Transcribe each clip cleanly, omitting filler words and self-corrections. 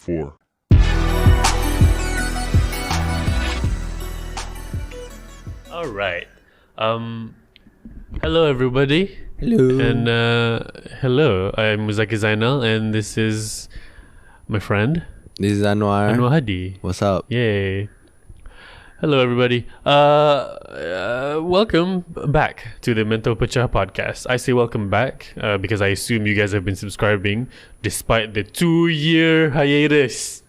4. All right. Hello, everybody. Hello. And hello, I'm Muzaki Zainal, and this is my friend This is Anwar. Anwar Hadi. What's up? Yay. Hello, everybody. Welcome back to the Mentol Pecah podcast. I say welcome back because I assume you guys have been subscribing despite the 2-year hiatus.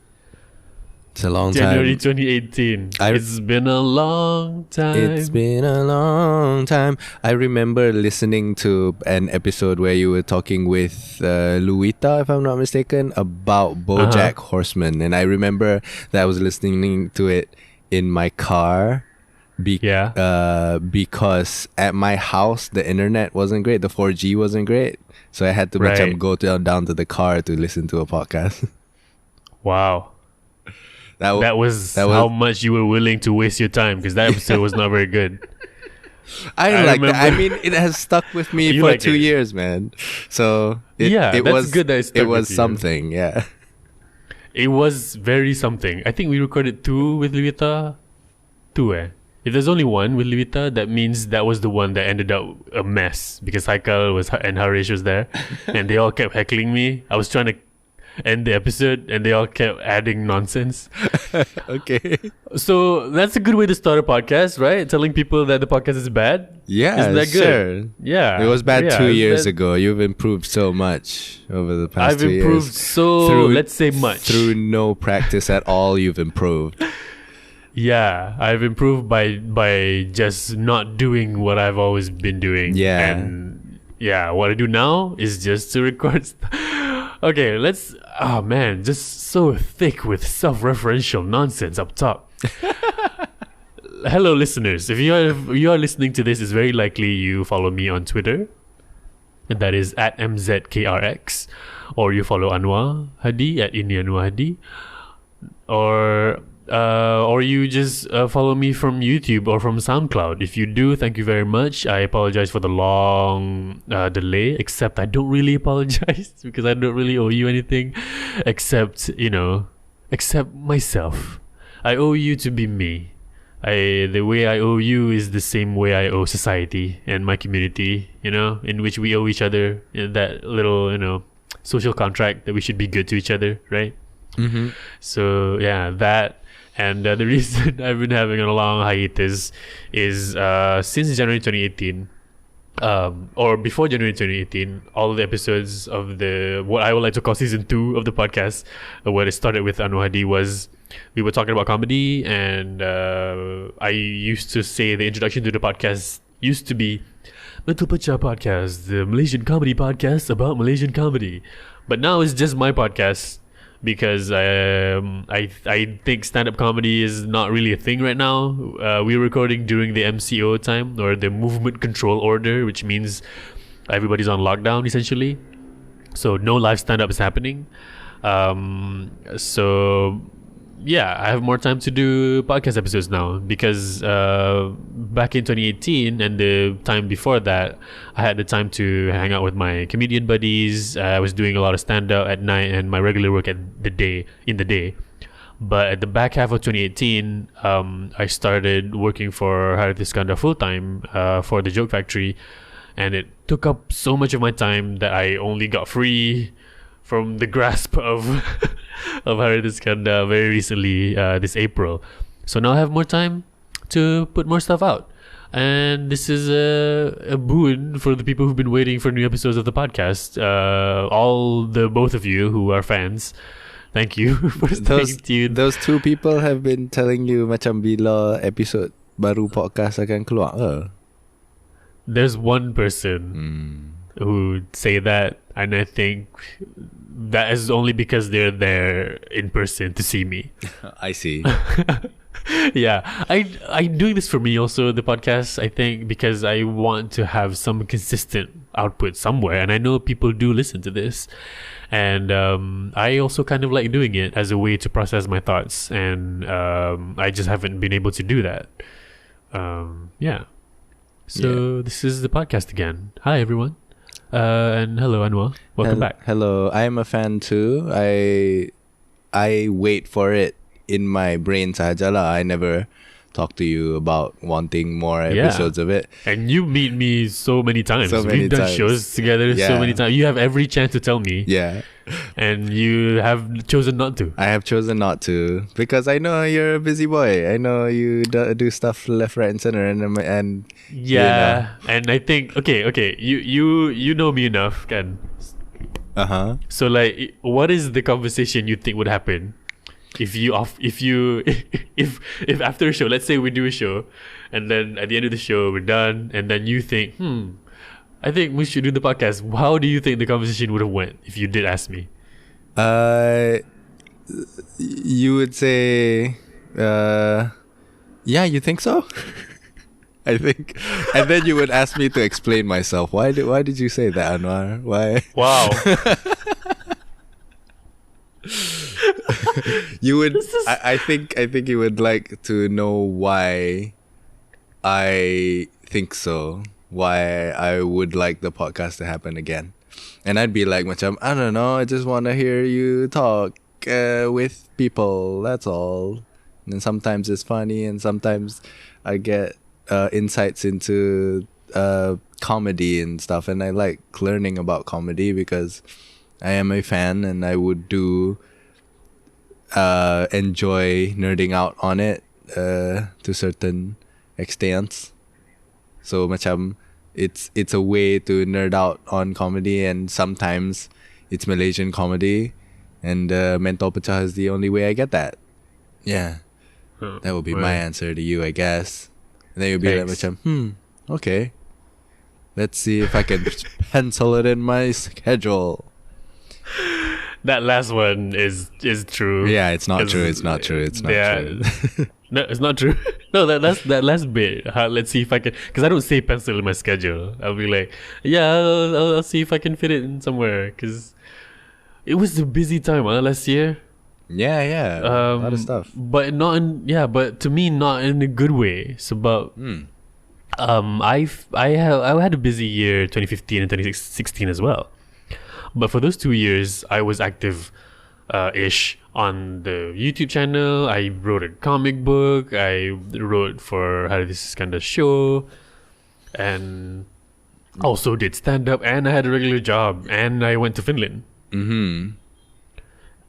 It's a long January time. 2018. It's been a long time. It's been a long time. I remember listening to an episode where you were talking with Luita, if I'm not mistaken, about BoJack Horseman. And I remember that I was listening to it in my car because at my house, the internet wasn't great. The 4G wasn't great. So I had to go down to the car to listen to a podcast. Wow. That was how much you were willing to waste your time, because that episode was not very good. I like that. I mean, it has stuck with me for 2 years, man. So it was good that it was something. Yeah, it was very something. I think we recorded 2 with Luita. 2 If there's only 1 with Luita, that means that was the one that ended up a mess, because Haikal and Harish was there, and they all kept heckling me. I was trying to end the episode and they all kept adding nonsense. Okay. So that's a good way to start a podcast, right? Telling people that the podcast is bad. Yeah, isn't that good? Sure. Yeah, it was bad 2 years ago. You've improved so much over the past 2 years. I've improved let's say much. Through no practice at all, you've improved. Yeah, I've improved by just not doing what I've always been doing. Yeah. And yeah, what I do now is just to record Okay, oh man, just so thick with self-referential nonsense up top. Hello, listeners. If you are listening to this, it's very likely you follow me on Twitter, and that is at MZKRX, or you follow Anwar Hadi at Anwar Hadi, or you just follow me from YouTube or from SoundCloud. If you do, thank you very much. I apologize for the long delay, except I don't really apologize because I don't really owe you anything, except myself. I owe you to be me. The way I owe you is the same way I owe society and my community, in which we owe each other, that little, social contract that we should be good to each other, right? Mm-hmm. So yeah, that. And the reason I've been having a long hiatus is since January 2018, or before January 2018, all the episodes of what I would like to call season 2 of the podcast, where it started with Anwar Hadi, was we were talking about comedy, and I used to say the introduction to the podcast used to be Mentol Pecah Podcast, the Malaysian comedy podcast about Malaysian comedy. But now it's just my podcast, because I think stand-up comedy is not really a thing right now. We're recording during the MCO time, or the movement control order, which means everybody's on lockdown essentially. So no live stand-up is happening. So yeah, I have more time to do podcast episodes now, because back in 2018 and the time before that, I had the time to hang out with my comedian buddies. I was doing a lot of stand-up at night and my regular work in the day. But at the back half of 2018, I started working for Harith Iskandar full-time for the Joke Factory, and it took up so much of my time that I only got free from the grasp of Harith Iskandar very recently, this April. So now I have more time to put more stuff out. And this is a boon for the people who've been waiting for new episodes of the podcast. Both of you who are fans, thank you for staying tuned. Those 2 people have been telling you macam bila episode baru podcast akan keluar. There's one person who say that, and I think that is only because they're there in person to see me. I see. Yeah, I'm doing this for me also, the podcast, I think, because I want to have some consistent output somewhere, and I know people do listen to this, and I also kind of like doing it as a way to process my thoughts, and I just haven't been able to do that. This is the podcast again. Hi everyone. And hello Anwar, welcome back. Hello, I am a fan too. I wait for it in my brain sahaja lah. I never talk to you about wanting more episodes of it. And you meet me so many times. So many We've done times. shows together so Yeah. many times. You have every chance to tell me. Yeah. And you have chosen not to. I have chosen not to because I know you're a busy boy. I know you do stuff left, right, and center, and Yeah. And I think okay. You know me enough, kan? So like, what is the conversation you think would happen if if after a show, let's say we do a show, and then at the end of the show we're done, and then you think, I think we should do the podcast. How do you think the conversation would have went if you did ask me? You would say, yeah, you think so? I think, and then you would ask me to explain myself. Why did you say that, Anwar? Why? Wow. You would. I think you would like to know why I think so. Why I would like the podcast to happen again, and I'd be like, macam, I don't know. I just want to hear you talk with people. That's all. And sometimes it's funny, and sometimes I get insights into comedy and stuff, and I like learning about comedy because I am a fan, and I would enjoy nerding out on it to certain extents. So macam it's a way to nerd out on comedy, and sometimes it's Malaysian comedy, and Mentol Pecah is the only way I get that. Yeah. That would be my answer to you, I guess. And then you'd be like macam, okay. Let's see if I can pencil it in my schedule. That last one is true. Yeah, it's not true. It's not true. It's not true. No, it's not true. No, that's that last bit. Let's see if I can, because I don't say pencil in my schedule. I'll be like, yeah, I'll see if I can fit it in somewhere. Because it was a busy time last year. Yeah. A lot of stuff. But but to me, not in a good way. So, but I had a busy year, 2015 and 2016 as well. But for those 2 years, I was active ish on the YouTube channel. I wrote a comic book. I wrote for this kind of show, and also did stand up. And I had a regular job. And I went to Finland.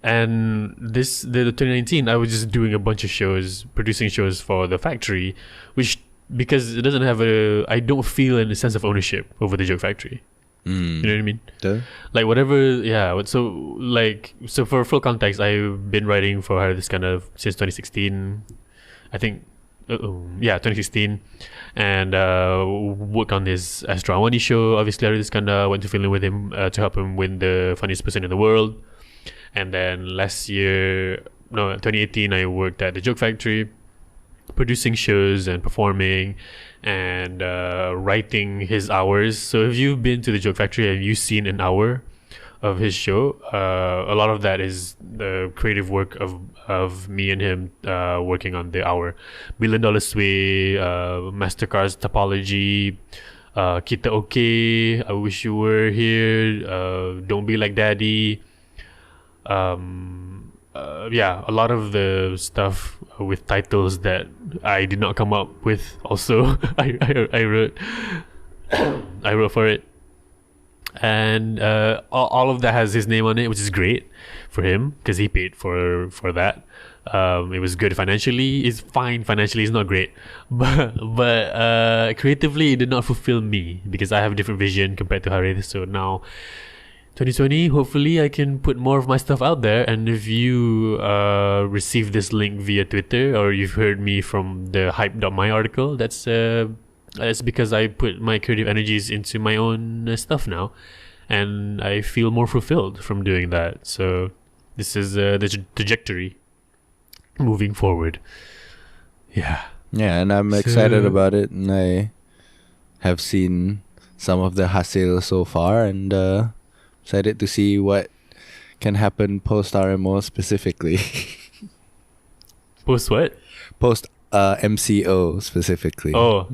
And the 2019, I was just doing a bunch of shows, producing shows for the factory, which, because it doesn't have I don't feel any sense of ownership over the Joke Factory. You know what I mean? Duh. Like whatever, yeah. So for full context, I've been writing for this kind of since 2016, I think. 2016, and worked on this Astro Awani show. Obviously, I this kind of went to Finland with him to help him win the funniest person in the world. And then last year, 2018, I worked at the Joke Factory, producing shows and performing and writing his hours. So if you've been to the Joke Factory and you've seen an hour of his show, a lot of that is the creative work of me and him working on the hour. $1 Million Sway, Mastercard's Topology, Kita Okay, I Wish You Were Here, Don't Be Like Daddy. A lot of the stuff with titles that I did not come up with. Also, I wrote for it, and all of that has his name on it, which is great for him because he paid for that. It was good financially. It's fine financially. It's not great, but creatively, it did not fulfill me because I have a different vision compared to Harith. So now, 2020, hopefully I can put more of my stuff out there. And if you receive this link via Twitter, or you've heard me from the Hype.my article, that's because I put my creative energies into my own stuff now, and I feel more fulfilled from doing that. So this is the trajectory moving forward. Yeah, and I'm excited about it, and I have seen some of the hasil so far, and excited to see what can happen post RMO specifically. Post what? Post MCO specifically. Oh.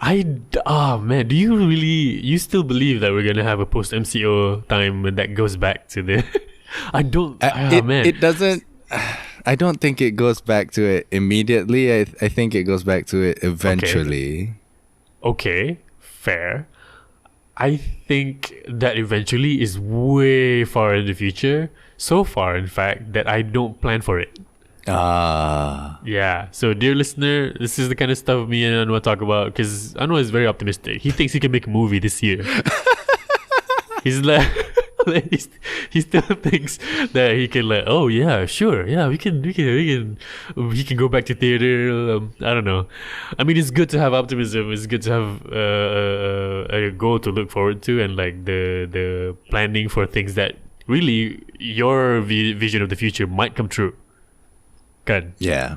Man, do you still believe that we're gonna have a post MCO time that goes back to the I don't. Man. It doesn't. I don't think it goes back to it immediately. I think it goes back to it eventually. Okay, fair. I think that eventually is way far in the future. So far, in fact, that I don't plan for it. Yeah. So, dear listener, this is the kind of stuff me and Anwar talk about, because Anwar is very optimistic. He thinks he can make a movie this year. He's like, he still thinks that he can, like, oh yeah, sure, yeah, we can he can go back to theater. I don't know. I mean, it's good to have optimism. It's good to have a goal to look forward to, and like the planning for things that really your vision of the future might come true. Good. Yeah.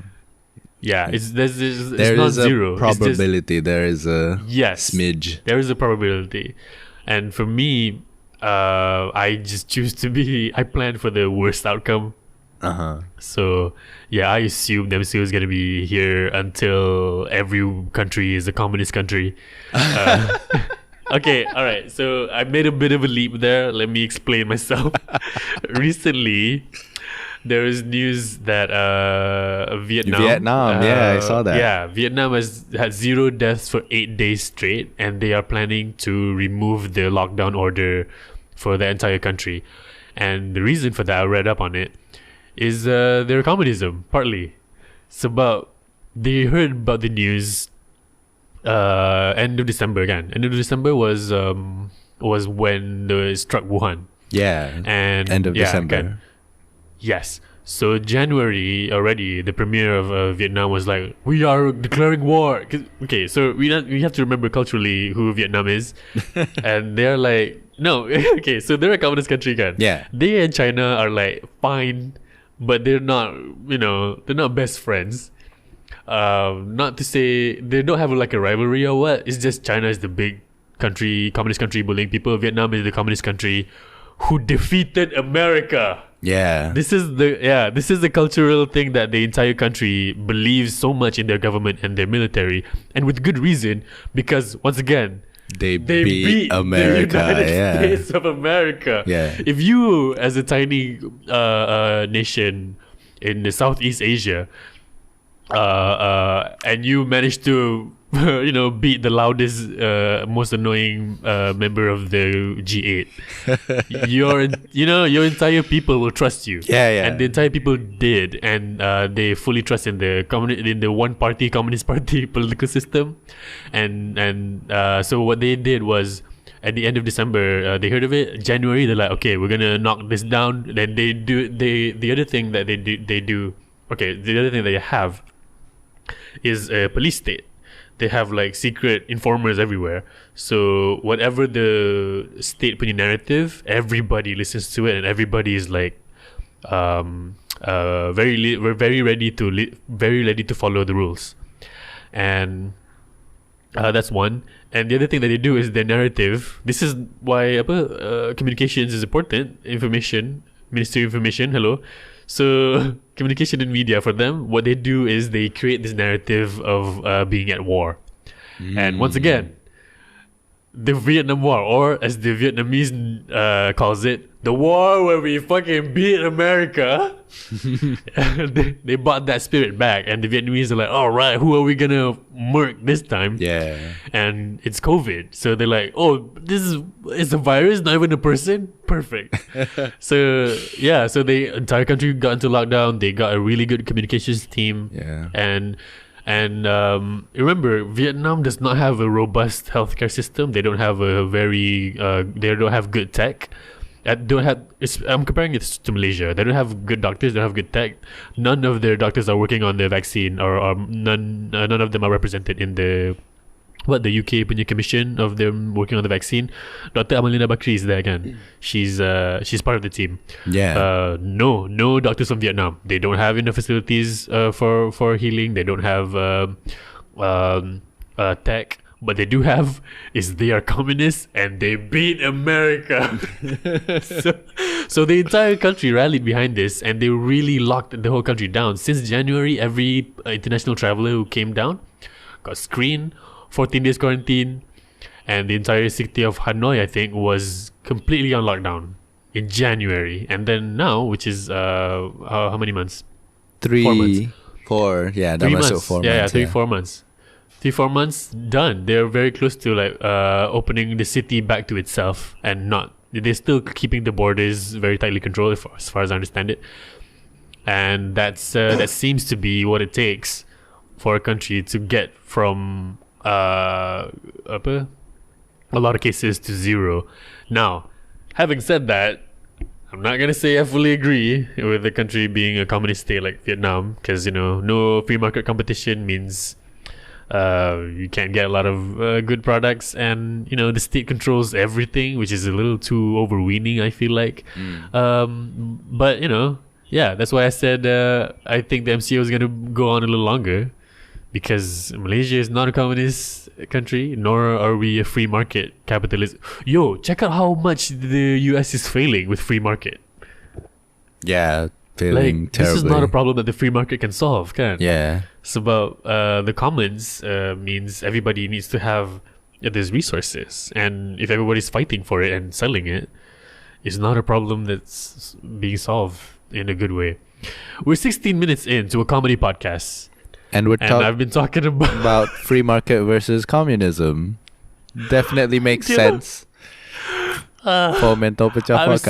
Yeah, it's not is zero. A probability. There is a yes, smidge. There is a probability, and for me, I just choose to be. I plan for the worst outcome. So yeah, I assume the MCU is gonna be here until every country is a communist country. Okay, all right. So I made a bit of a leap there. Let me explain myself. Recently, there is news that Vietnam. Yeah, I saw that. Yeah, Vietnam has had 0 deaths for 8 days straight, and they are planning to remove the lockdown order for the entire country. And the reason for that, I read up on it, is their communism, partly. It's about, they heard about the news end of December again. End of December was when they struck Wuhan. Yeah, and end of December. Again, yes. So January already, the premier of Vietnam was like, "We are declaring war." Okay, so we have to remember culturally who Vietnam is, and they're like, no, okay, so they're a communist country, again. Yeah, they and China are like fine, but they're not, they're not best friends. Not to say they don't have like a rivalry or what. It's just China is the big country, communist country bullying people. Vietnam is the communist country who defeated America. Yeah. This is the cultural thing that the entire country believes so much in their government and their military, and with good reason, because once again, they beat America, the United States of America. Yeah. If you, as a tiny nation in the Southeast Asia, and you manage to beat the loudest, most annoying member of the G8, your entire people will trust you. Yeah. And the entire people did, and they fully trust in the one party communist party political system, and so what they did was, at the end of December, they heard of it. January, they're like, okay, we're gonna knock this down. Then the other thing that they do. Okay, the other thing that they have is a police state. They have like secret informers everywhere. So whatever the state punya narrative, everybody listens to it, and everybody is like, we're very ready to follow the rules, and that's one. And the other thing that they do is their narrative. This is why communications is important. Ministry of Information. Hello. So communication and media, for them, what they do is they create this narrative of being at war. And once again, the Vietnam War, or as the Vietnamese calls it, the war where we fucking beat America. they brought that spirit back, and the Vietnamese are like, all right, who are we gonna murk this time? Yeah. And it's COVID, so they're like, oh, it's a virus, not even a person. Perfect. So the entire country got into lockdown. They got a really good communications team. Yeah. And remember, Vietnam does not have a robust healthcare system. They don't have they don't have good tech. I'm comparing it to Malaysia. They don't have good doctors. They don't have good tech. None of their doctors are working on the vaccine, or none of them are represented in the UK punya commission of them working on the vaccine. Dr. Amalina Bakri is there again. She's part of the team. Yeah. No doctors from Vietnam. They don't have enough facilities for healing. They don't have tech. But they do have is they are communists and they beat America. so the entire country rallied behind this, and they really locked the whole country down. Since January, every international traveler who came down got screened, 14 days quarantine, and the entire city of Hanoi, I think, was completely on lockdown. in January, and then now, which is how many months? 3, months. 4. Yeah, that 3 must months. 4 Yeah, months. 4 months. 4 months done. They're very close to like opening the city back to itself, and not. They're still keeping the borders very tightly controlled, as far as I understand it. And that seems to be what it takes for a country to get from a lot of cases to zero. Now, having said that, I'm not gonna say I fully agree with the country being a communist state like Vietnam, because no free market competition means you can't get a lot of good products, and the state controls everything, which is a little too overweening, I feel like. But yeah, that's why I said I think the MCO is gonna go on a little longer, because Malaysia is not a communist country, nor are we a free market capitalist. Yo, check out how much the US is failing with free market. Yeah, failing Like, terribly. this is not a problem that the free market can solve, can? Yeah. It's about the commons means everybody needs to have these resources, and if everybody's fighting for it and selling it, it's not a problem that's being solved in a good way. We're 16 minutes into a comedy podcast, And we're and I've been talking about free market versus communism. Definitely makes sense for Mentol Pecah podcast.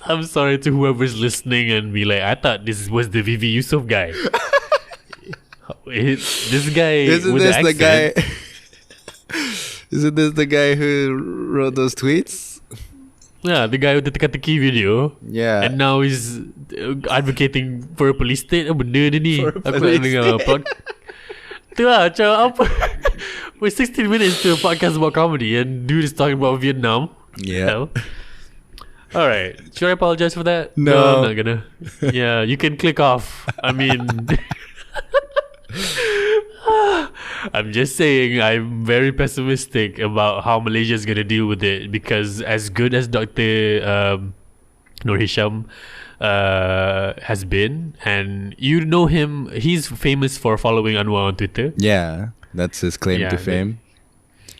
I'm sorry to whoever's listening and be like, I thought this was the VV Yusof guy. This guy Isn't with this the the guy? accent. Isn't this the guy who wrote those tweets? Yeah, the guy with the teka-teki video. Yeah. And now he's advocating for a police state. Apa benda dia ni? For a Aku nak police dengar tu lah, macam apa. We're 16 minutes to a podcast about comedy, and dude is talking about Vietnam. Yeah. Hell. Alright, should I apologize for that? No. I'm not gonna. Yeah, you can click off. I mean, I'm just saying I'm very pessimistic about how Malaysia is gonna deal with it, because as good as Dr. Nur Hisham has been, and you know him, he's famous for following Anwar on Twitter. Yeah. That's his claim Yeah, to fame.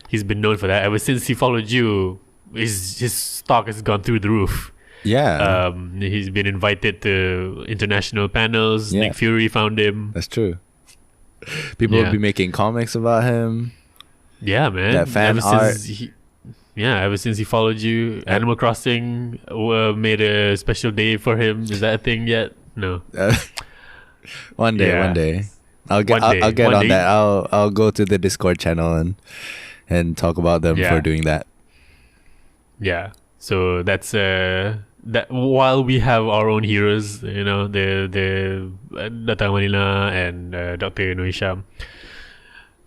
He's been known for that ever since he followed you. His stock has gone through the roof. Yeah. He's been invited to international panels. Yeah. Nick Fury found him. That's true. People Yeah. will be making comics about him. Yeah, man. That fan ever art. Ever since he followed you, Animal Crossing made a special day for him. Is that a thing yet? No. One day, Yeah. one day. I'll get One day, I'll get one on day. that. I'll go to the Discord channel and talk about them Yeah. for doing that. Yeah. So that's that. While we have our own heroes, the Datang Manila and Dr. Noisham,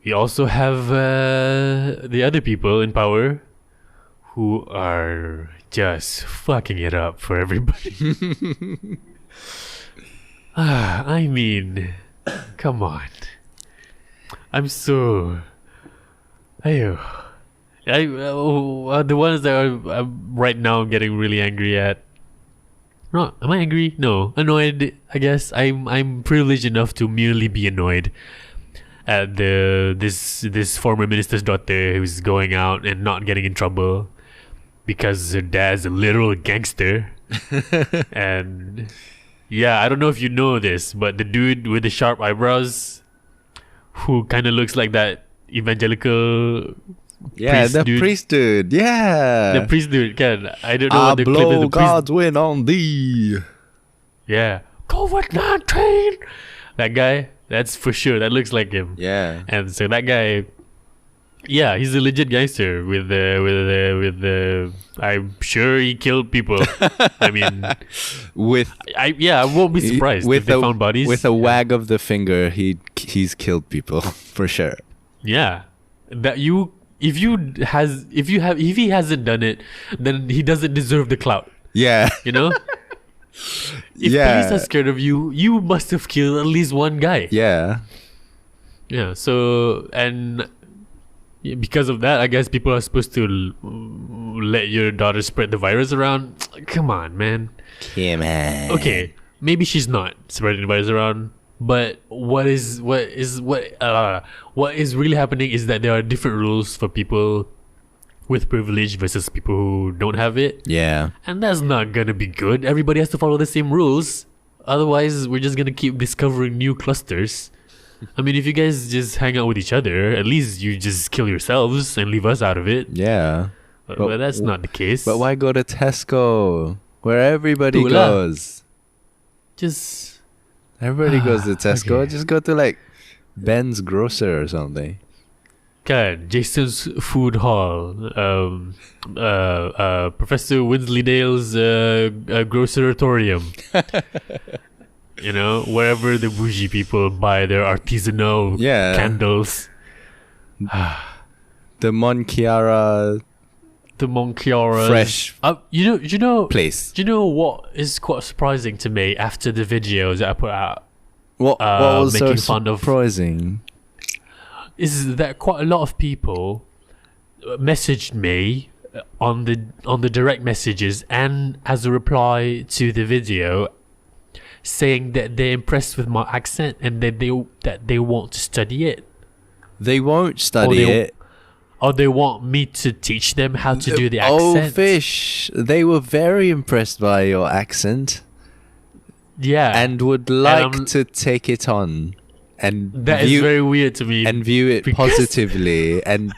we also have the other people in power who are just fucking it up for everybody. I mean, come on. I'm so. Ayo. The ones that I'm right now getting really angry at. No, am I angry? No, annoyed. I guess I'm privileged enough to merely be annoyed at this former minister's daughter who's going out and not getting in trouble because her dad's a literal gangster. And yeah, I don't know if you know this, but the dude with the sharp eyebrows, who kind of looks like that evangelical. Yeah, the dude. priest dude. Yeah. The priest dude, can I don't know I what the clip is. blow The priest, God's wind on thee. yeah, COVID-19. That guy, that's for sure. That looks like him. Yeah. And so that guy, yeah, he's a legit gangster. With the. I'm sure he killed people. I mean, With I won't be surprised if they found bodies. with a wag of the finger, he's killed people for sure. Yeah, that you. If he hasn't done it, then he doesn't deserve the clout. Yeah. You know? If Yeah. police are scared of you, you must have killed at least one guy. Yeah. Yeah. So, and because of that, I guess people are supposed to let your daughter spread the virus around. Come on, man. Yeah, man. Okay, maybe she's not spreading the virus around, but what is really happening is that there are different rules for people with privilege versus people who don't have it. Yeah. And that's not gonna be good. Everybody has to follow the same rules. Otherwise, we're just gonna keep discovering new clusters. I mean, if you guys just hang out with each other, at least you just kill yourselves and leave us out of it. Yeah. But that's not the case. But why go to Tesco, where everybody Tu lah. goes? Just Everybody goes to Tesco. Okay. Just go to like Ben's Grocer or something. kan Jason's Food Hall, Professor Winsleydale's Groceраtorium. You know, wherever the bougie people buy their artisanal Yeah. candles. The Monchiara The Monchiora fresh you know place. do you know what is quite surprising to me after the videos that I put out What was so making fun of- surprising? is that quite a lot of people messaged me on the direct messages and as a reply to the video saying that they're impressed with my accent and that they want to study it, They won't study they- it. or they want me to teach them how to do the Oh, accent. fish! They were very impressed by your accent Yeah, and would like I'm- to take it on and that is very weird to me. and view it because- positively. And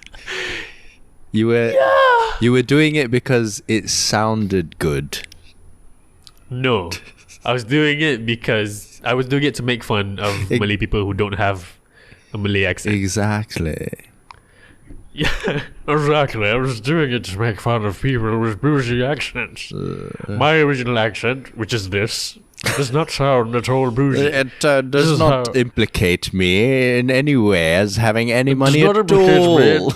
you were doing it because it sounded good. No, I was doing it because I was doing it to make fun of Malay people who don't have a Malay accent. Exactly. Yeah, exactly. I was doing it to make fun of people with bougie accents. My original accent, which is this, does not sound at all bougie. It This does is not how- implicate me in any way as having any money not at implicate me. all.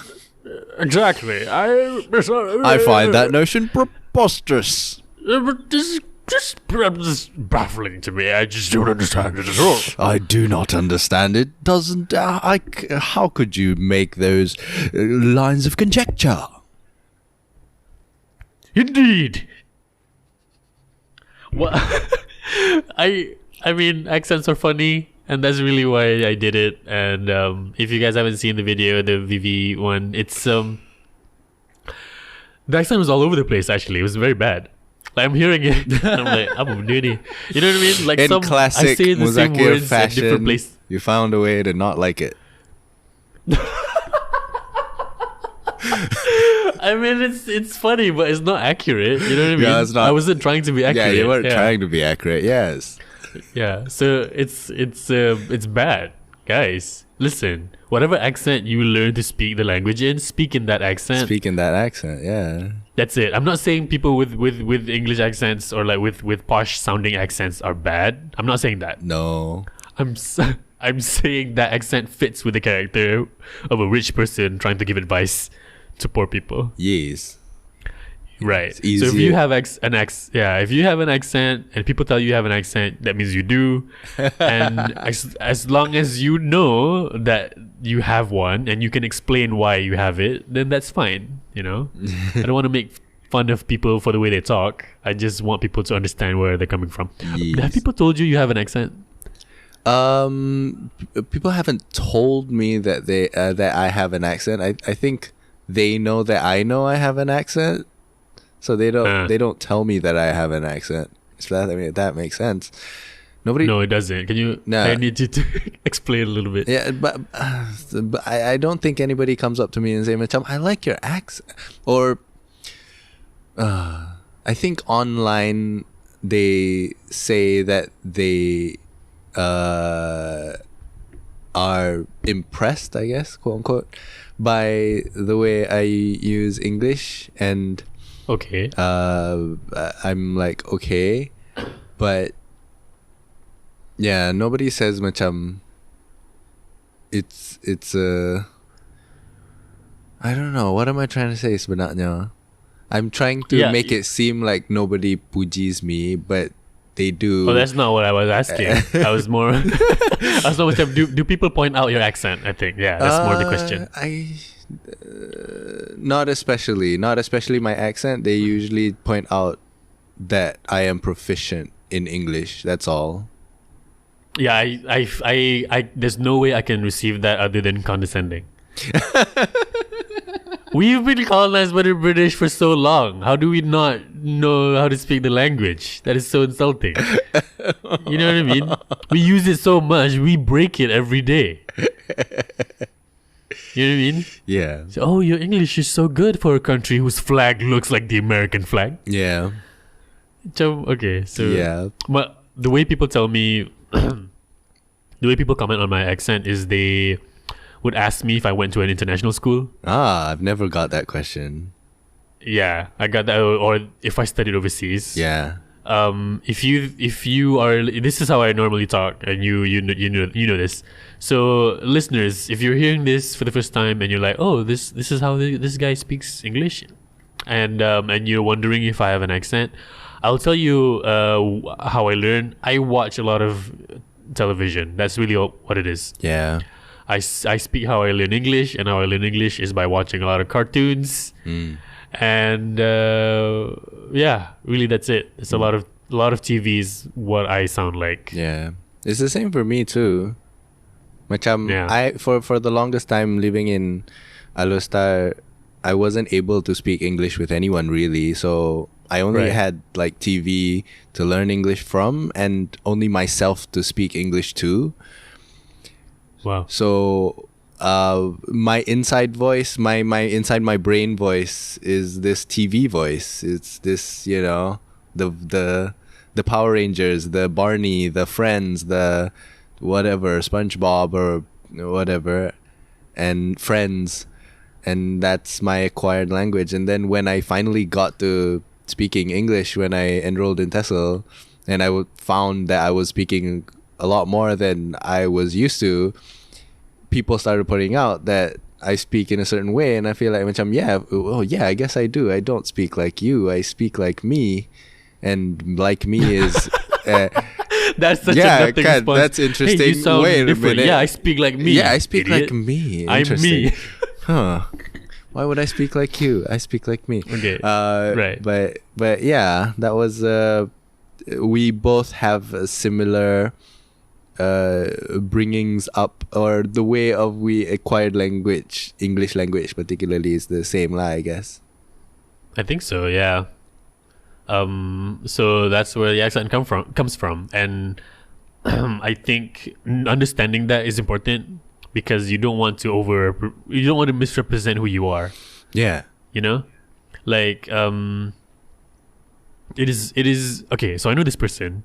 Exactly. I find that notion preposterous. But this is just baffling to me. I just don't understand it at all. I do not understand it. Doesn't how could you make those lines of conjecture? Indeed. Well, I mean, accents are funny, and that's really why I did it. And if you guys haven't seen the video, the VV one, it's the accent was all over the place. Actually, it was very bad. Like I'm hearing it, I'm like, I'm doing it. You know what I mean? Like In I classic say the same Muzakir words at different fashion, places. you found a way to not like it. I mean, it's funny, but it's not accurate. You know what I mean? Yeah, it's not. I wasn't trying to be accurate. Yeah, you weren't trying to be accurate. Yes. Yeah, so it's bad, guys. Listen, whatever accent you learn to speak the language in, speak in that accent. Speaking that accent, yeah. That's it. I'm not saying people with English accents or like with posh sounding accents are bad. I'm not saying that. No. I'm saying that accent fits with the character of a rich person trying to give advice to poor people. Yes. Right. It's So if easier. you have if you have an accent and people tell you have an accent, that means you do. And as long as you know that you have one and you can explain why you have it, then that's fine. You know, I don't want to make fun of people for the way they talk. I just want people to understand where they're coming from. Yes. Have people told you have an accent? People haven't told me that that I have an accent. I think they know that I know I have an accent. So they don't tell me that I have an accent. So that makes sense. Nobody. No, it doesn't. Can you? Nah. I need you to explain a little bit. Yeah, but I don't think anybody comes up to me and say, "Macam, I like your accent." Or I think online they say that they are impressed, I guess, quote unquote, by the way I use English, and Okay. I'm like, okay, but yeah, nobody says macam it's I don't know, what am I trying to say sebenarnya? I'm trying to Yeah, make it seem like nobody pujis me, but they do. Oh, that's not what I was asking. I was more. I was not. Do people point out your accent? I think. Yeah, that's more the question. Not especially my accent. They usually point out that I am proficient in English. That's all. Yeah, I there's no way I can receive that other than condescending. We've been colonized by the British for so long. How do we not know how to speak the language? That is so insulting. You know what I mean? We use it so much, we break it every day. You know what I mean? Yeah. So, oh, your English is so good for a country whose flag looks like the American flag. Yeah. So, okay, so Yeah. but the way people tell me, the way people comment on my accent is they would ask me if I went to an international school. I've never got that question. Yeah, I got that. Or if I studied overseas. Yeah. If you are, this is how I normally talk, and you know this. So listeners, if you're hearing this for the first time and you're like, oh, this is how this guy speaks English, and you're wondering if I have an accent, I'll tell you how I learn. I watch a lot of television. That's really what it is. Yeah. I speak how I learn English, and how I learn English is by watching a lot of cartoons. And yeah, really that's it. It's a lot of TV is what I sound like. Yeah. It's the same for me too. Macam Yeah. I for the longest time living in Alostar, I wasn't able to speak English with anyone really. So I only Right. had like TV to learn English from, and only myself to speak English to. Wow. So my inside voice, my inside my brain voice is this TV voice. It's this, you know, the Power Rangers, the Barney, the Friends, the whatever, SpongeBob or whatever, and Friends, and that's my acquired language. And then when I finally got to speaking English, when I enrolled in TESOL, and I found that I was speaking a lot more than I was used to, people started pointing out that I speak in a certain way, and I feel like, yeah, I guess I do. I don't speak like you. I speak like me, and like me is. That's such Yeah, a nothing God, response. that's interesting. Hey, you sound Wait a different. minute. Yeah, I speak like me. Yeah, I speak idiot. like me. I'm Interesting. me. Huh? Why would I speak like you? I speak like me. Okay. Right. But yeah, that was. We both have a similar bringings up, or the way of we acquired language, English language particularly, is the same lah, I guess. I think so. Yeah. So that's where the accent comes from, and I think understanding that is important, because you don't want to misrepresent who you are. Yeah. You know, like it is okay. So I know this person,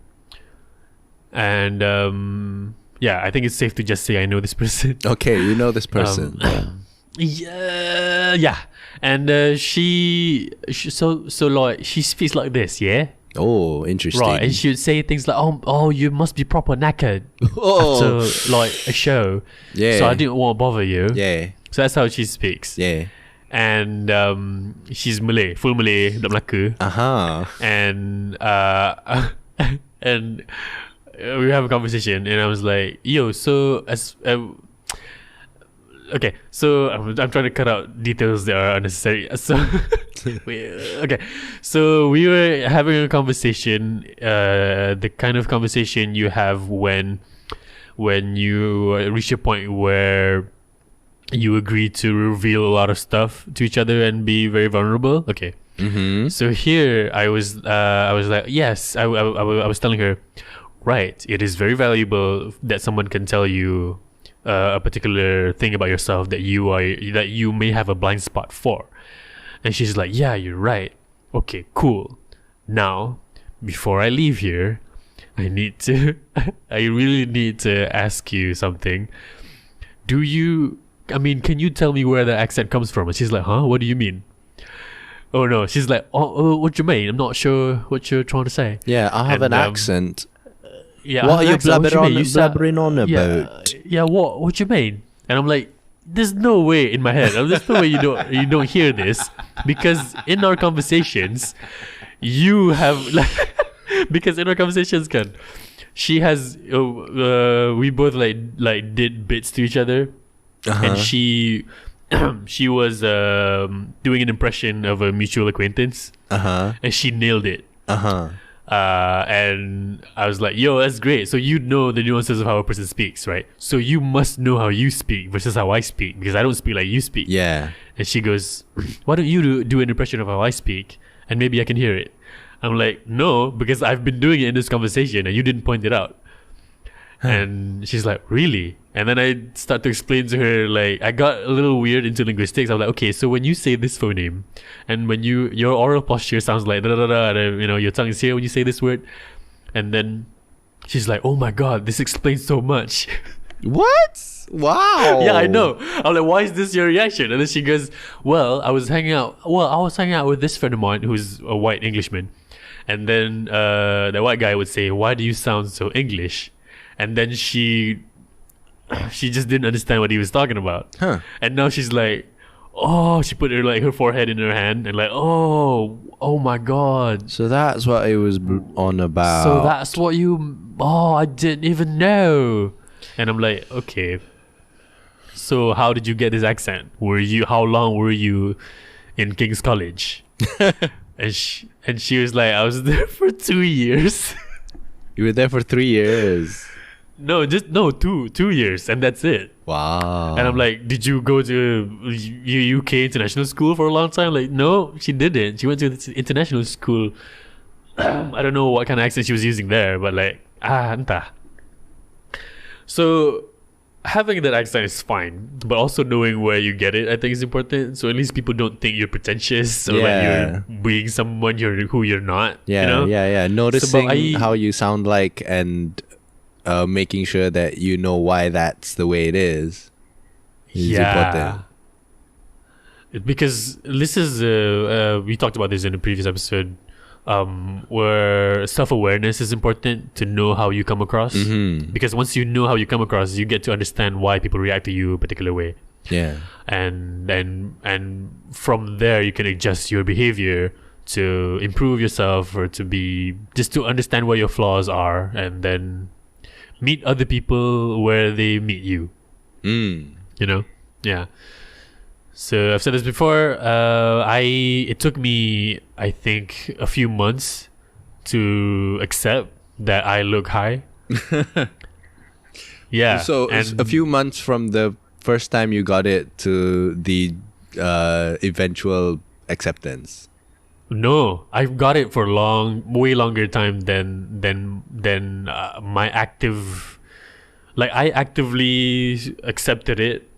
and yeah, I think it's safe to just say I know this person. Okay, you know this person. Yeah, and she like she speaks like this, yeah. Oh, interesting. Right, and she would say things like, "Oh, you must be proper knackered Oh, after like a show." yeah. So I didn't want to bother you. Yeah, So that's how she speaks. yeah. And she's Malay, full Malay, budak Melaka. And and we have a conversation, and I was like, "Yo, so as okay, so I'm trying to cut out details that are unnecessary." So okay, so we were having a conversation, the kind of conversation you have when you reach a point where you agree to reveal a lot of stuff to each other and be very vulnerable. Okay. Mm-hmm. So here I was like, yes, I was telling her, right, it is very valuable that someone can tell you a particular thing about yourself that you may have a blind spot for. And she's like, yeah, you're right. Okay, cool. Now, before I leave here, I really need to ask you something. Can you tell me where the accent comes from? And she's like, huh? What do you mean? Oh no, she's like, oh, what do you mean? I'm not sure what you're trying to say. Yeah, I have an accent. Yeah, What I are have you an accent. What do blabbering on Yeah, about? yeah, what do you mean? And I'm like, there's no way in my head. There's no way you don't hear this, because in our conversations, you have like, because in our conversations, she has we both like did bits to each other, and she was doing an impression of a mutual acquaintance, and she nailed it. And I was like, yo, that's great. So you know the nuances of how a person speaks, right? So you must know how you speak versus how I speak, because I don't speak like you speak. Yeah. And she goes, why don't you do an impression of how I speak, and maybe I can hear it. I'm like, no, because I've been doing it in this conversation and you didn't point it out. And she's like, really? And then I start to explain to her, like, I got a little weird into linguistics. I was like, okay, so when you say this phoneme, and when your oral posture sounds like da da da, and, you know, your tongue is here when you say this word. And then she's like, oh my god, this explains so much. What? Wow. Yeah, I know. I'm like, why is this your reaction? And then she goes, well, I was hanging out with this friend of mine who's a white Englishman. And then the white guy would say, why do you sound so English? And then she just didn't understand what he was talking about. Huh. And now she's like, oh, she put her forehead in her hand and like, oh my god. So that's what it was on about. So that's what I didn't even know. And I'm like, okay. So how did you get this accent? How long were you in King's College? and she was like, I was there for 2 years. You were there for 3 years. No, 2 years, and that's it. Wow. And I'm like, did you go to UK international school for a long time? Like, no, she didn't. She went to international school. I don't know what kind of accent she was using there, but like, entah. So having that accent is fine, but also knowing where you get it, I think, is important. So at least people don't think you're pretentious or like you're being someone who you're not. Yeah, you know? yeah. Noticing how you sound like and making sure that you know why that's the way it is important. Because this is we talked about this in a previous episode, where self-awareness is important to know how you come across. Because once you know how you come across, you get to understand why people react to you a particular way. Yeah. And from there you can adjust your behavior to improve yourself, or to understand where your flaws are, and then meet other people where they meet you. You know? Yeah. So I've said this before. It took me, I think, a few months to accept that I look high. Yeah. So it's a few months from the first time you got it to the eventual acceptance. No, I got it for way longer time than my active. Like, I actively accepted it.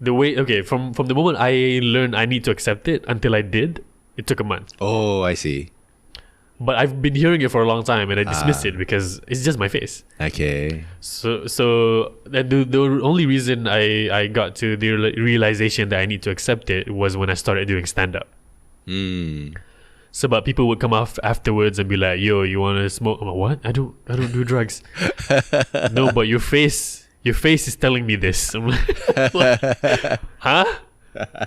From the moment I learned I need to accept it until I did, it took a month. Oh, I see. But I've been hearing it for a long time, and I dismissed it because it's just my face. Okay. So the only reason I got to the realization that I need to accept it was when I started doing stand-up. So, but people would come off afterwards and be like, "Yo, you want to smoke?" I'm like, "What? I don't do drugs." No, but your face is telling me this. I'm like, huh?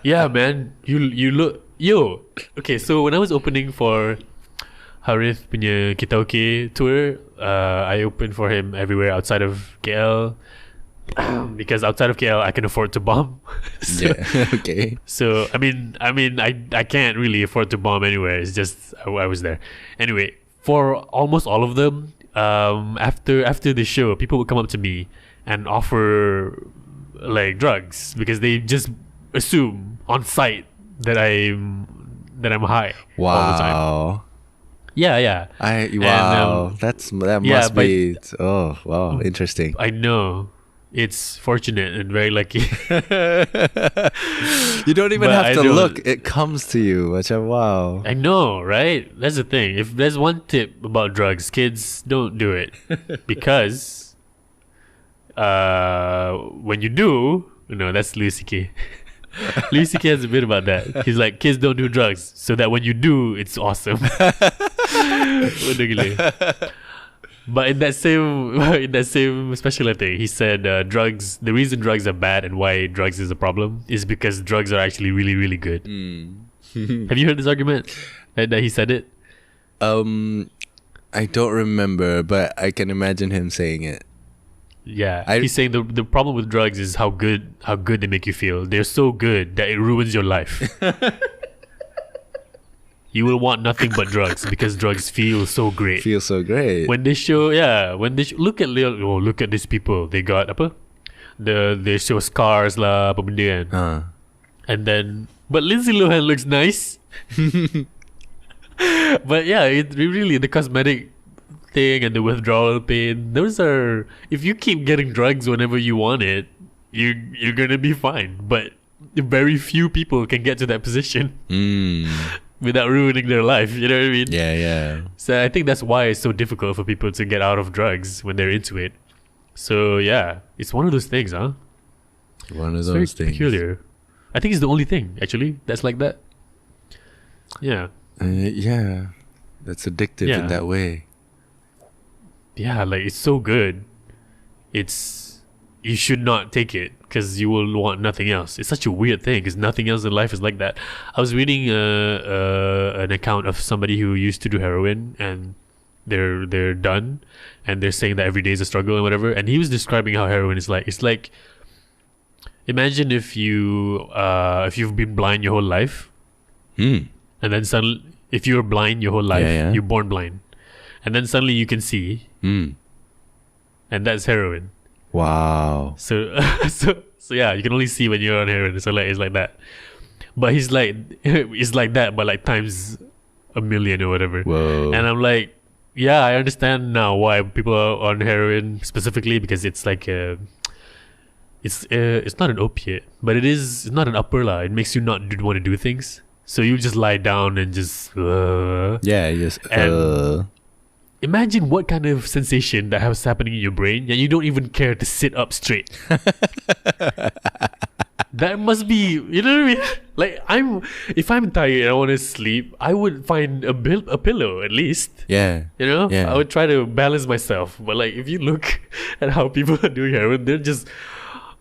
Yeah, man. You look, yo. Okay, so when I was opening for Harith punya Kita Okay tour, I opened for him everywhere outside of KL. Because outside of KL I can afford to bomb. Yeah. Okay. So I mean I can't really afford to bomb anywhere. It's just I was there. Anyway, for almost all of them, after the show, people would come up to me and offer like drugs because they just assume on sight that I'm high all the time. Yeah. Wow. That must be. Oh wow, interesting. I know. It's fortunate and very lucky. You don't even have to look. It comes to you. Wow. I know, right? That's the thing. If there's one tip about drugs, kids, don't do it. Because when you do, that's Louis C.K. Louis C.K. has a bit about that. He's like, kids don't do drugs, so that when you do, it's awesome. But in that same specialty, he said drugs. The reason drugs are bad and why drugs is a problem is because drugs are actually really, really good. Have you heard this argument that he said it? I don't remember, but I can imagine him saying it. Yeah, he's saying the problem with drugs is how good they make you feel. They're so good that it ruins your life. you will want nothing but drugs because drugs feel so great. Feels so great. When they show, look at look at these people. They got apa? They show scars lah, apa benda kan. And then, but Lindsay Lohan looks nice. But yeah, it really the cosmetic thing and the withdrawal pain. Those are, if you keep getting drugs whenever you want it, you're gonna be fine. But very few people can get to that position without ruining their life. You know what I mean? Yeah. So I think that's why it's so difficult for people to get out of drugs when they're into it. So yeah, it's one of those things, huh? One of It's those very things. peculiar. I think it's the only thing actually that's like that. Yeah. Yeah. That's addictive in that way. Yeah, like it's so good. You should not take it because you will want nothing else. It's such a weird thing because nothing else in life is like that. I was reading an account of somebody who used to do heroin and they're done, and they're saying that every day is a struggle and whatever. And he was describing how heroin is like. It's like, imagine if you've been blind your whole life, and then suddenly, if you're blind your whole life, you're born blind, and then suddenly you can see, and that's heroin. Wow. So yeah, you can only see when you're on heroin. So like it's like that. But he's like, it's like that, but like times a million or whatever. Whoa. And I'm like, yeah, I understand now why people are on heroin specifically, because it's like it's not an opiate, but it's not an upper lah. It makes you not want to do things. So you just lie down and just imagine what kind of sensation that was happening in your brain, and you don't even care to sit up straight. That must be, you know what I mean? Like if I'm tired and I want to sleep, I would find a pillow at least. Yeah. You know? Yeah. I would try to balance myself. But like if you look at how people are doing heroin, they're just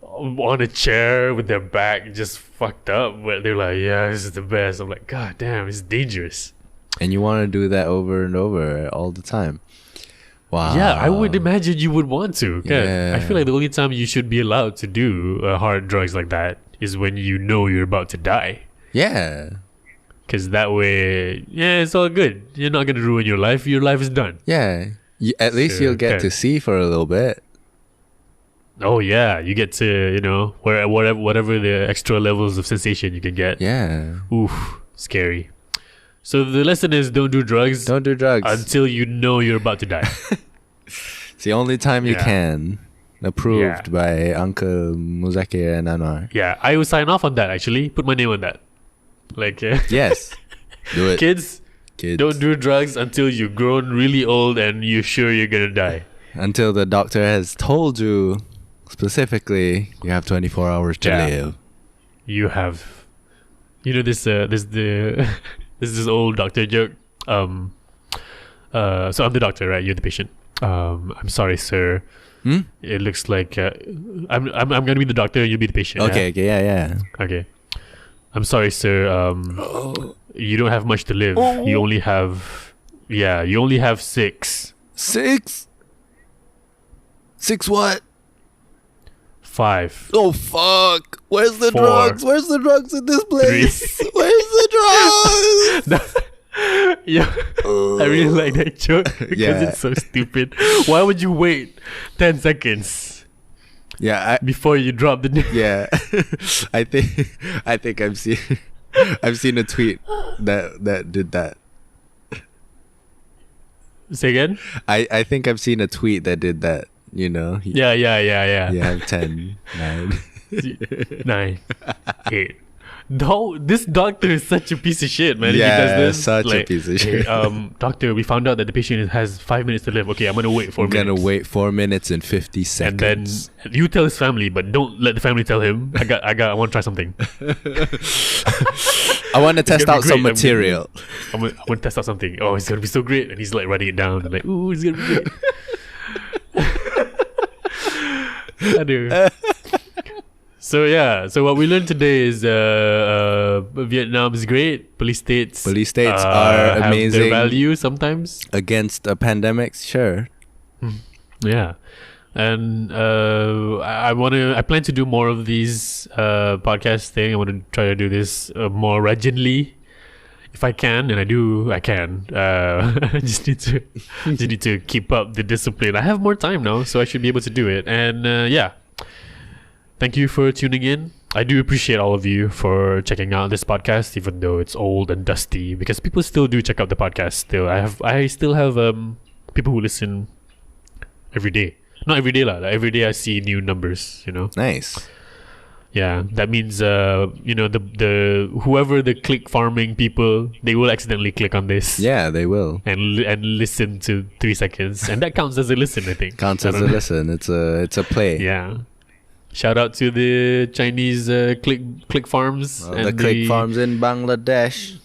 on a chair with their back just fucked up. But they're like, yeah, this is the best. I'm like, God damn, it's dangerous. And you want to do that over and over all the time. Wow. Yeah, I would imagine you would want to. Yeah. I feel like the only time you should be allowed to do hard drugs like that is when you know you're about to die. Yeah. Because that way, it's all good. You're not going to ruin your life. Your life is done. Yeah. At least you'll get to see for a little bit. Oh, yeah. You get to, whatever the extra levels of sensation you can get. Yeah. Oof. Scary. So the lesson is don't do drugs. Don't do drugs. Until you know you're about to die. It's the only time you can. Approved by Uncle Muzakir and Anwar. Yeah, I will sign off on that actually. Put my name on that. Like, yes. Do it. Kids, don't do drugs until you've grown really old and you're sure you're going to die. Until the doctor has told you specifically you have 24 hours to live. You have. This this old doctor joke. So I'm the doctor, right? You're the patient. I'm sorry, sir. It looks like I'm gonna be the doctor and you'll be the patient. Okay. Yeah. Okay. I'm sorry, sir. You don't have much to live. You only have 6. 6? 6 what? 5. Oh fuck! Where's the 4, drugs? Where's the drugs in this place? 3. Where's the drugs? Yeah, I really like that joke because it's so stupid. Why would you wait 10 seconds? Yeah, before you drop the. Yeah, I think I've seen a tweet that did that. Say again? I think I've seen a tweet that did that. Yeah. You have 10, 9, 9, 8. No, this doctor is such a piece of shit, man. Yeah, if he does this, such a piece of shit. Doctor, we found out that the patient has 5 minutes to live. Okay, I'm gonna wait 4 minutes. I'm gonna wait 4 minutes and 50 seconds. And then you tell his family, but don't let the family tell him. I want to try something. I want to test out some material. I want to test out something. Oh, it's gonna be so great, and he's like writing it down. Like, ooh, it's gonna be great. I do. So what we learned today is Vietnam is great. Police states are have amazing. Their value sometimes against a pandemic, sure. Yeah, and I plan to do more of these podcast thing. I want to try to do this more regularly. if I can, and I do, I can. I just need to keep up the discipline. I have more time now, so I should be able to do it. And yeah, thank you for tuning in. I do appreciate all of you for checking out this podcast, even though it's old and dusty, because people still do check out the podcast. Still, I still have people who listen every day. Not every day lah. Like every day I see new numbers. You know. Nice. Yeah, that means the whoever the click farming people, they will accidentally click on this. Yeah, they will. And listen to 3 seconds, and that counts as a listen. I think counts as a listen. It's a play. Yeah. Shout out to the Chinese click farms and the click farms in Bangladesh.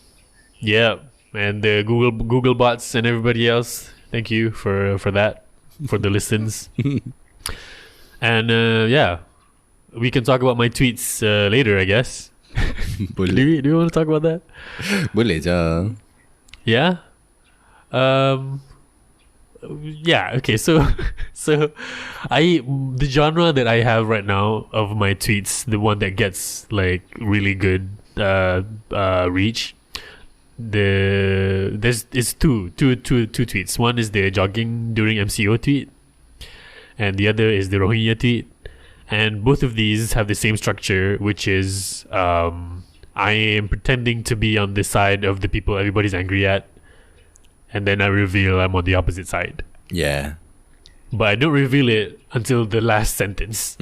Yeah, and the Google bots and everybody else. Thank you for that, for the listens. And yeah, we can talk about my tweets later, I guess. do you want to talk about that? Boleh je. Yeah. Yeah, okay, so the genre that I have right now of my tweets, the one that gets like really good reach, there's two tweets. One is the jogging during MCO tweet, and the other is the Rohingya tweet. And both of these have the same structure, which is I am pretending to be on the side of the people everybody's angry at, and then I reveal I'm on the opposite side. Yeah. But I don't reveal it until the last sentence.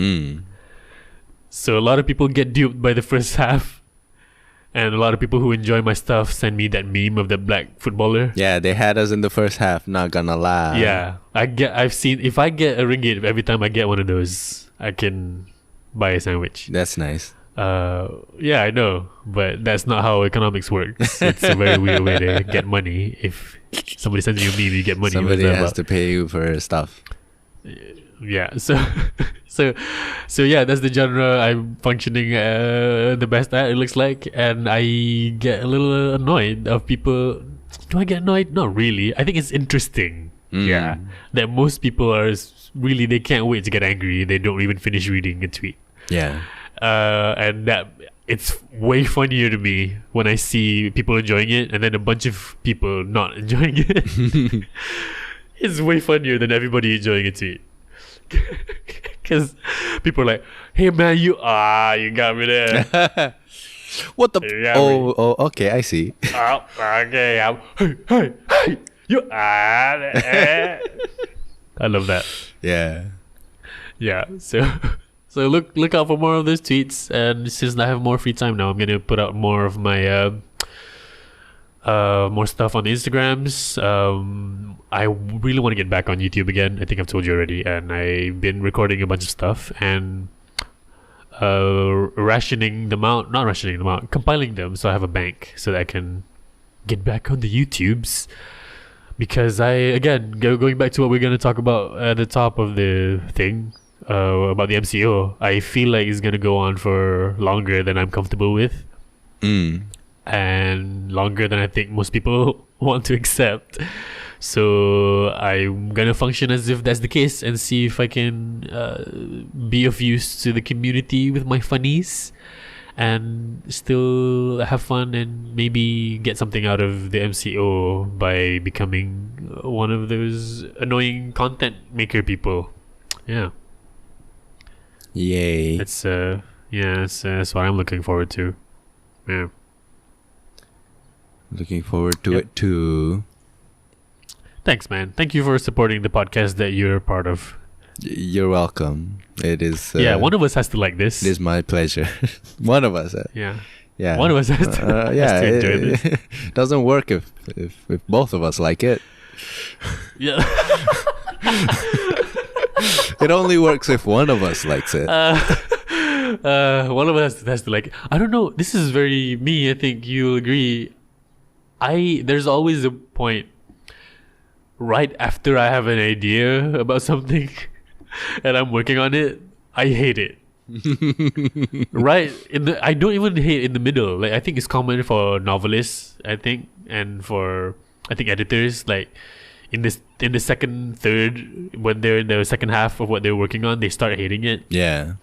So a lot of people get duped by the first half, and a lot of people who enjoy my stuff send me that meme of the black footballer. Yeah, they had us in the first half, not gonna lie. Yeah. I've seen, if I get a ringgit every time I get one of those, I can buy a sandwich. That's nice. Yeah, I know, but that's not how economics works. It's a very weird way to get money. If somebody sends you a meme, you get money. Somebody has to pay you for stuff. Yeah, so yeah, that's the genre I'm functioning the best at, it looks like. And I get a little annoyed of people. Do I get annoyed? Not really. I think it's interesting. Yeah, that most people are really, they can't wait to get angry. They don't even finish reading a tweet. Yeah. And that it's way funnier to me when I see people enjoying it and then a bunch of people not enjoying it. It's way funnier than everybody enjoying a tweet. Because people are like, "Hey man, you got me there." What the? Oh, okay, I see. Okay, hey, you there. I love that. Yeah. So look out for more of those tweets. And since I have more free time now, I'm gonna put out more of my more stuff on the Instagrams. I really want to get back on YouTube again. I think I've told you already, and I've been recording a bunch of stuff and compiling them so I have a bank so that I can get back on the YouTubes. Because going back to what we're going to talk about at the top of the thing, about the MCO, I feel like it's going to go on for longer than I'm comfortable with. And longer than I think most people want to accept. So I'm going to function as if that's the case and see if I can be of use to the community with my funnies and still have fun and maybe get something out of the MCO by becoming one of those annoying content maker people. Yeah. Yay. That's that's what I'm looking forward to. Yeah. Looking forward to it too. Thanks, man. Thank you for supporting the podcast that you're a part of. You're welcome. It is. One of us has to like this. It is my pleasure. One of us. Yeah. One of us has to, has to enjoy this. It doesn't work if both of us like it. Yeah. It only works if one of us likes it. One of us has to like it. I don't know. This is very me. I think you'll agree. There's always a point right after I have an idea about something and I'm working on it, I hate it. Right I don't even hate in the middle. Like I think it's common for novelists, I think, and for editors. Like in the second third, when they're in the second half of what they're working on, they start hating it. Yeah.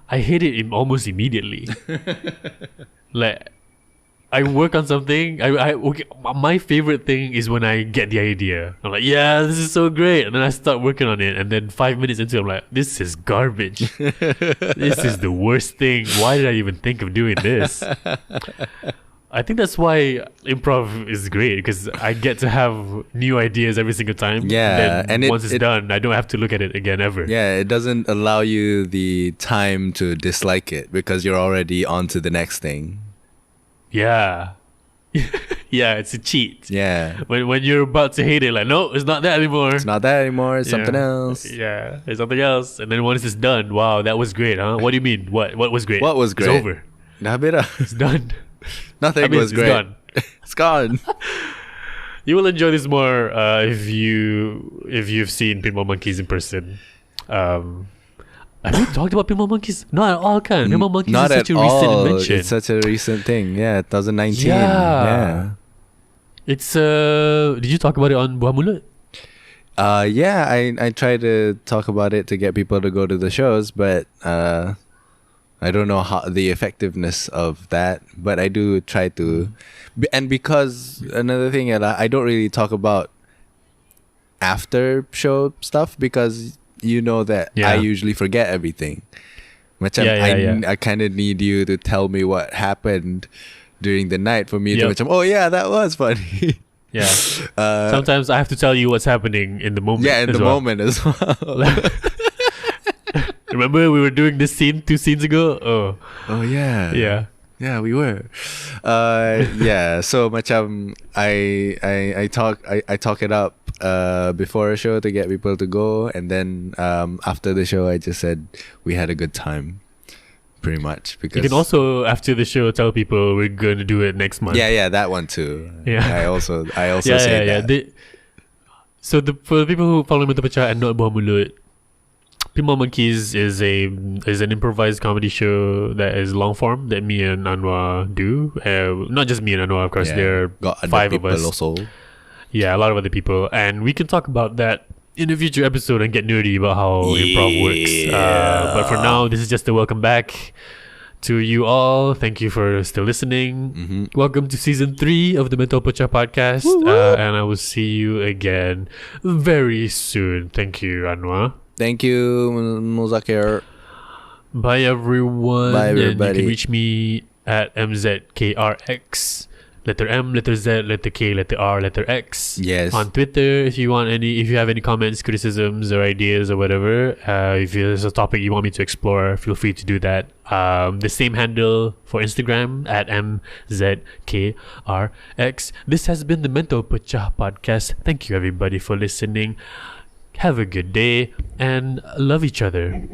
I hate it almost immediately. Like I work on something. Okay, my favorite thing is when I get the idea. I'm like, yeah, this is so great, and then I start working on it, and then 5 minutes into it, I'm like, this is garbage. This is the worst thing. Why did I even think of doing this? I think that's why improv is great, because I get to have new ideas every single time. Yeah, and and once it's done, I don't have to look at it again ever. Yeah, it doesn't allow you the time to dislike it because you're already on to the next thing. Yeah. Yeah, it's a cheat. Yeah. When you're about to hate it, like, no, it's not that anymore. It's not that anymore. It's Yeah. something else. Yeah, it's something else. And then once it's done, wow, that was great, huh? What do you mean? What was great? What was great? It's over. It's done. Nothing I mean, was it's great. gone. It's gone. You will enjoy this more if you've seen Pinball Monkeys in person. Have we talked about Pinball Monkeys? Not at all, kan. Pinball Monkeys Not is such at a recent all. invention. It's such a recent thing. Yeah, 2019. Yeah. Yeah. It's did you talk about it on Buah Mulut? Yeah, I try to talk about it to get people to go to the shows, but I don't know how the effectiveness of that, but I do try to. And because another thing, I don't really talk about after show stuff because you know that I usually forget everything. I kind of need you to tell me what happened during the night for me to oh yeah, that was funny. Yeah. Sometimes I have to tell you what's happening in the moment. Yeah, in the moment as well. Remember we were doing this scene 2 scenes ago? Oh yeah. Yeah. Yeah, we were. Yeah, so macam I talk it up before a show to get people to go, and then after the show I just said we had a good time, pretty much. Because you can also after the show tell people we're going to do it next month. Yeah, that one too. Yeah. I also say that. So for the people who follow Mentol Pecah and not Buah Mulut, Pinball Monkeys is an improvised comedy show that is long form that me and Anwar do. Not just me and Anwar, of course. There are got 5 of us. also. Yeah, a lot of other people, and we can talk about that in a future episode and get nerdy about how improv works. But for now, this is just a welcome back to you all. Thank you for still listening. Mm-hmm. Welcome to season 3 of the Mentol Pecah podcast, and I will see you again very soon. Thank you, Anwar. Thank you, Muzakir. Bye everyone. Bye everybody. And you can reach me at MZKRX. Letter M, letter Z, letter K, letter R, letter X. Yes. On Twitter, if you have any comments, criticisms, or ideas or whatever, if there's a topic you want me to explore, feel free to do that. The same handle for Instagram at MZKRX. This has been the Mentol Pecah podcast. Thank you everybody for listening. Have a good day and love each other.